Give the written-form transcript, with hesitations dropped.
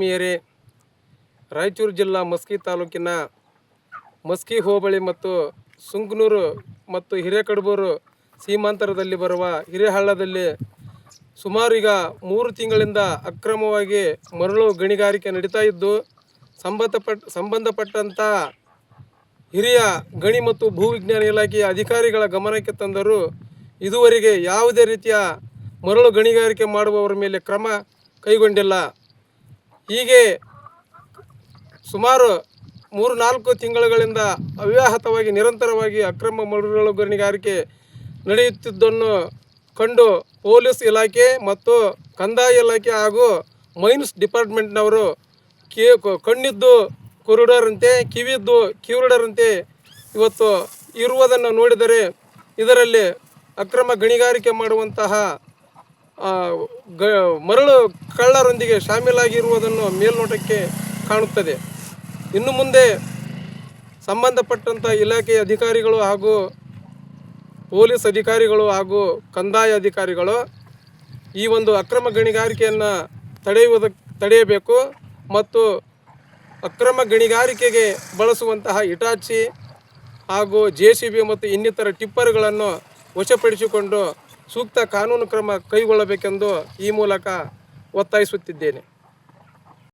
ಆತ್ಮೀಯರೇ, ರಾಯಚೂರು ಜಿಲ್ಲಾ ಮಸ್ಕಿ ತಾಲೂಕಿನ ಮಸ್ಕಿ ಹೋಬಳಿ ಮತ್ತು ಸುಂಕನೂರು ಮತ್ತು ಹಿರೇಕಡಬೂರು ಸೀಮಾಂತರದಲ್ಲಿ ಬರುವ ಹಿರೇಹಳ್ಳದಲ್ಲಿ ಸುಮಾರು ಈಗ 3 ತಿಂಗಳಿಂದ ಅಕ್ರಮವಾಗಿ ಮರಳು ಗಣಿಗಾರಿಕೆ ನಡೀತಾ ಇದ್ದು ಸಂಬಂಧಪಟ್ಟಂಥ ಹಿರಿಯ ಗಣಿ ಮತ್ತು ಭೂವಿಜ್ಞಾನ ಇಲಾಖೆಯ ಅಧಿಕಾರಿಗಳ ಗಮನಕ್ಕೆ ತಂದರೂ ಇದುವರೆಗೆ ಯಾವುದೇ ರೀತಿಯ ಮರಳು ಗಣಿಗಾರಿಕೆ ಮಾಡುವವರ ಮೇಲೆ ಕ್ರಮ ಕೈಗೊಂಡಿಲ್ಲ. ಹೀಗೆ ಸುಮಾರು 3-4 ತಿಂಗಳುಗಳಿಂದ ಅವ್ಯಾಹತವಾಗಿ ನಿರಂತರವಾಗಿ ಅಕ್ರಮ ಮರಳು ಗಣಿಗಾರಿಕೆ ನಡೆಯುತ್ತಿದ್ದನ್ನು ಕಂಡು ಪೊಲೀಸ್ ಇಲಾಖೆ ಮತ್ತು ಕಂದಾಯ ಇಲಾಖೆ ಹಾಗೂ ಮೈನ್ಸ್ ಡಿಪಾರ್ಟ್ಮೆಂಟ್ನವರು ಕಣ್ಣಿದ್ದು ಕುರುಡರಂತೆ ಕಿವಿದ್ದು ಕಿವುಡರಂತೆ ಇವತ್ತು ಇರುವುದನ್ನು ನೋಡಿದರೆ ಇದರಲ್ಲಿ ಅಕ್ರಮ ಗಣಿಗಾರಿಕೆ ಮಾಡುವಂತಹ ಮರಳು ಕಳ್ಳರೊಂದಿಗೆ ಶಾಮೀಲಾಗಿರುವುದನ್ನು ಮೇಲ್ನೋಟಕ್ಕೆ ಕಾಣುತ್ತದೆ. ಇನ್ನು ಮುಂದೆ ಸಂಬಂಧಪಟ್ಟಂಥ ಇಲಾಖೆಯ ಅಧಿಕಾರಿಗಳು ಹಾಗೂ ಪೊಲೀಸ್ ಅಧಿಕಾರಿಗಳು ಹಾಗೂ ಕಂದಾಯ ಅಧಿಕಾರಿಗಳು ಈ ಒಂದು ಅಕ್ರಮ ಗಣಿಗಾರಿಕೆಯನ್ನು ತಡೆಯಬೇಕು ಮತ್ತು ಅಕ್ರಮ ಗಣಿಗಾರಿಕೆಗೆ ಬಳಸುವಂತಹ ಇಟಾಚಿ ಹಾಗೂ JCB ಮತ್ತು ಇನ್ನಿತರ ಟಿಪ್ಪರ್ಗಳನ್ನು ವಶಪಡಿಸಿಕೊಂಡು ಸೂಕ್ತ ಕಾನೂನು ಕ್ರಮ ಕೈಗೊಳ್ಳಬೇಕೆಂದು ಈ ಮೂಲಕ ಒತ್ತಾಯಿಸುತ್ತಿದ್ದೇನೆ.